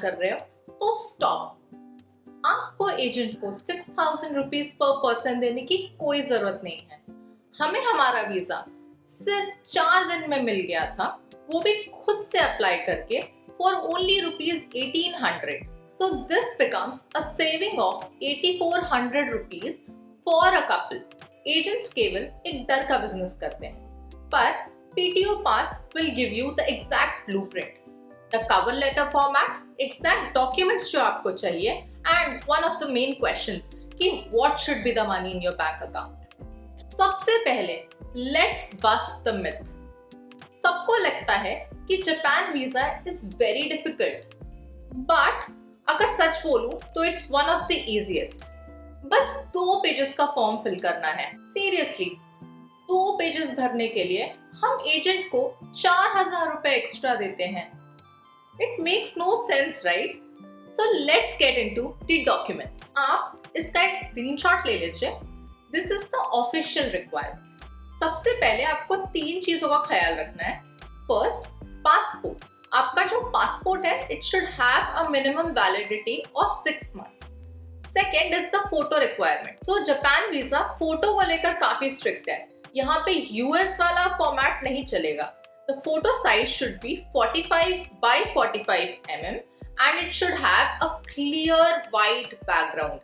कर रहे हो तो स्टॉप। आपको एजेंट को 6,000 रुपीज पर पर्सन देने की कोई जरूरत नहीं है। हमें हमारा वीजा सिर्फ 4 दिन में मिल गया था, वो भी खुद से अप्लाई करके for only ₹1800। So this becomes a saving of 8400 rupees for a couple. Agents केवल एक डर का बिजनेस करते हैं, पर PTO pass will give you the exact blueprint, the cover letter format, exact documents जो आपको चाहिए, and one of the main questions कि what should be the money in your bank account। सबसे पहले let's bust the myth। सबको लगता है कि Japan visa is very difficult, but अगर सच बोलूं तो it's one of the easiest। बस 2 पेजेस का फॉर्म फिल करना है। सीरियसली 2 पेजेस भरने के लिए हम एजेंट को 4,000 रुपए एक्स्ट्रा देते हैं। It makes no sense, right? So let's get into the documents. आप इसका एक स्क्रीनशॉट ले लीजिए। This is the official requirement. सबसे पहले आपको 3 चीजों का ख्याल रखना है। First, passport. आपका जो पासपोर्ट है it should have a minimum validity of 6 months. Second is the photo requirement. So Japan visa photo को लेकर काफी स्ट्रिक्ट है। यहाँ पे यूएस वाला फॉर्मेट नहीं चलेगा। The photo size should be 45 by 45 mm and it should have a clear white background।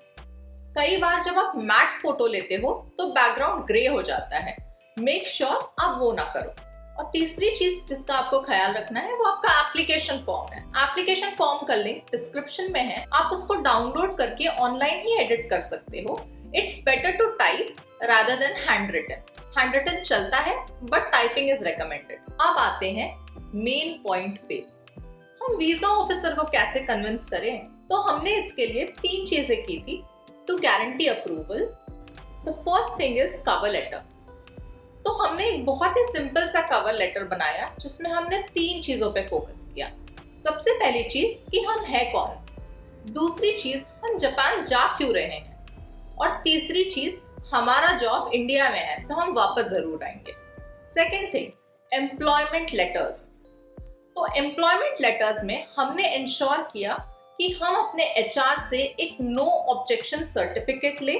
कई बार जब आप मैट फोटो लेते हो तो बैकग्राउंड ग्रे हो जाता है। मेक श्योर आप वो ना करो। और तीसरी चीज जिसका आपको ख्याल रखना है वो आपका एप्लीकेशन फॉर्म है। एप्लीकेशन फॉर्म का लिंक डिस्क्रिप्शन में है, आप उसको डाउनलोड करके ऑनलाइन ही एडिट कर सकते हो। It's better to type rather than handwritten। Handwritten चलता है बट टाइपिंग इज रिकमेंडेड। अब आते हैं मेन पॉइंट पे, हम वीजा ऑफिसर को कैसे कन्विंस करें। तो हमने इसके लिए 3 चीजें की थी to guarantee approval. The first thing is cover letter. तो हमने एक बहुत ही सिंपल सा कवर लेटर बनाया जिसमें हमने 3 चीजों पे फोकस किया। सबसे पहली चीज कि हम है कौन, दूसरी चीज हम जापान जा क्यों रहे हैं, और तीसरी चीज हमारा जॉब इंडिया में है तो हम वापस जरूर आएंगे। Second thing, employment letters. तो एम्प्लॉयमेंट लेटर्स में हमने इंश्योर किया कि हम अपने HR से एक नो ऑब्जेक्शन सर्टिफिकेट ले,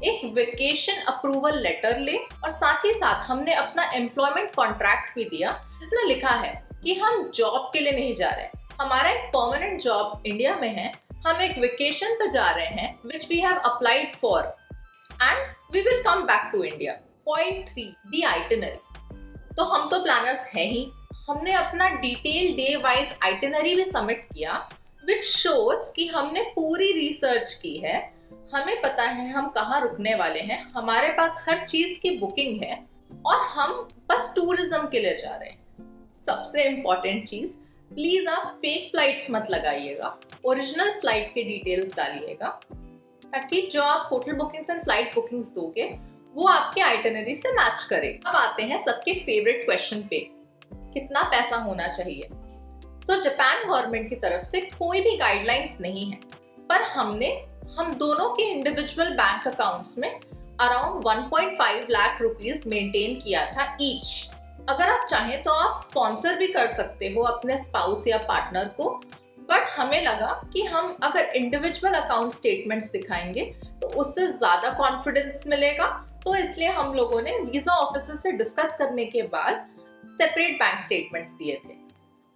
एक वेकेशन अप्रूवल लेटर ले, और साथ ही साथ हमने अपना एम्प्लॉयमेंट कॉन्ट्रैक्ट भी दिया जिसमें लिखा है कि हम जॉब के लिए नहीं जा रहे, हमारा एक परमानेंट जॉब इंडिया में है, हम एक वेकेशन पे जा रहे हैं which we have applied for and we will come back to India। Point 3, the itinerary। तो हम तो प्लानर्स हैं ही, हमने अपना डिटेल डे वाइज आइटिनरी भी सबमिट किया which shows कि हमने पूरी रिसर्च की है, हमें पता है हम कहाँ रुकने वाले हैं, हमारे पास हर चीज की बुकिंग है और हम बस टूरिज्म के लिए जा रहे हैं। सबसे इम्पोर्टेंट चीज, प्लीज आप फेक फ्लाइट्स मत लगाइएगा, ओरिजिनल फ्लाइट के डिटेल्स डालिएगा ताकि जो आप hotel bookings and flight bookings दोगे वो आपके आइटिनरी से मैच करे। अब आते हैं सबके फेवरेट क्वेश्चन पे, कितना पैसा होना चाहिए। सो जापान गवर्नमेंट की तरफ से कोई भी गाइडलाइंस नहीं है, पर हम दोनों के इंडिविजुअल बैंक अकाउंट्स में अराउंड 1.5 लाख रुपीस मेंटेन किया था ईच। अगर आप चाहें तो आप स्पॉन्सर भी कर सकते हो अपने स्पाउस या पार्टनर को, बट हमें लगा कि हम अगर इंडिविजुअल अकाउंट स्टेटमेंट्स दिखाएंगे तो उससे ज्यादा कॉन्फिडेंस मिलेगा, तो इसलिए हम लोगों ने वीजा ऑफिसर से डिस्कस करने के बाद सेपरेट बैंक स्टेटमेंट्स दिए थे।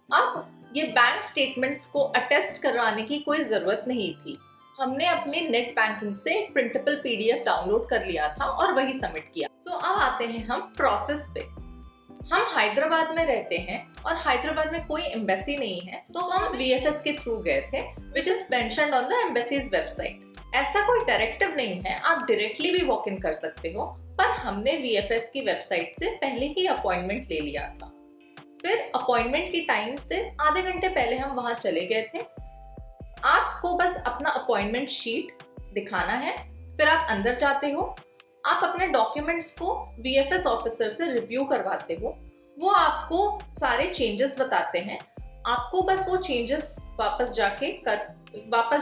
अब ये बैंक स्टेटमेंट्स को अटेस्ट करवाने की कोई जरूरत नहीं थी, हमने अपने नेट बैंकिंग से एक प्रिंटेबल PDF डाउनलोड कर लिया था और वही सबमिट किया। सो अब आते हैं हम प्रोसेस पे। हम हैदराबाद में रहते हैं और हैदराबाद में कोई एम्बेसी नहीं है, तो हम VFS के थ्रू गए थे which is mentioned on the embassies website. ऐसा कोई डायरेक्टिव नहीं है, आप डायरेक्टली भी वॉक इन कर सकते हो, पर हमने VFS की वेबसाइट से पहले ही अपॉइंटमेंट ले लिया था। फिर अपॉइंटमेंट की टाइम से आधे घंटे पहले हम वहां चले गए थे। आपको बस अपना अपॉइंटमेंट शीट दिखाना है, फिर आप अंदर जाते हो, आप अपने डॉक्यूमेंट्स को VFS ऑफिसर से रिव्यू करवाते हो, वो आपको सारे चेंजेस बताते हैं, आपको बस वो चेंजेस वापस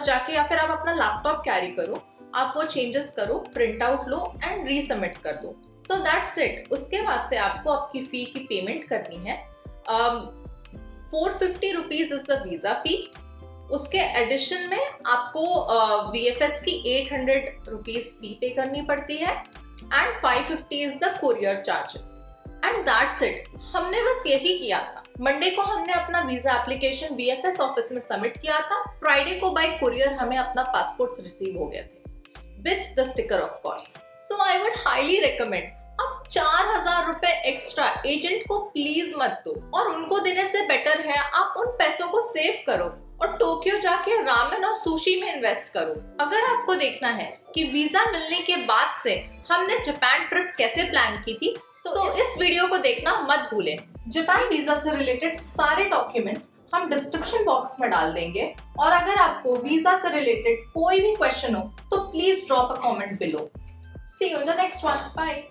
जाके या फिर आप अपना लैपटॉप कैरी करो, आप वो चेंजेस करो, print out low and resubmit कर दो। So that's it. उसके बाद से आपको आपकी फी की पेमेंट करनी है। 450 रुपीज इज द वीजा फी, उसके एडिशन में आपको VFS की 800 रुपीज फी पे करनी पड़ती है and 550 is the courier charges and that's it. हमने बस यही किया था। मंडे को हमने अपना वीजा एप्लीकेशन VFS ऑफिस में सबमिट किया था। फ्राइडे को बाय कुरियर हमें अपना पासपोर्ट्स रिसीव हो गए थे with the sticker of course. So I would highly recommend, आप 4000 रुपए एक्स्ट्रा एजेंट को प्लीज मत दो, और उनको देने से बेटर है आप उन पैसों को सेव करो और टोक्यो जाके रामेन और सुशी में इन्वेस्ट करो। अगर आपको देखना है कि वीजा मिलने के बाद से हमने जापान ट्रिप कैसे प्लान की थी, तो इस वीडियो को देखना मत भूलें। जापान वीजा से रिलेटेड सारे डॉक्यूमेंट्स हम डिस्क्रिप्शन बॉक्स में डाल देंगे, और अगर आपको वीजा से रिलेटेड कोई भी क्वेश्चन हो तो please drop a comment below. See you in the next one. Bye.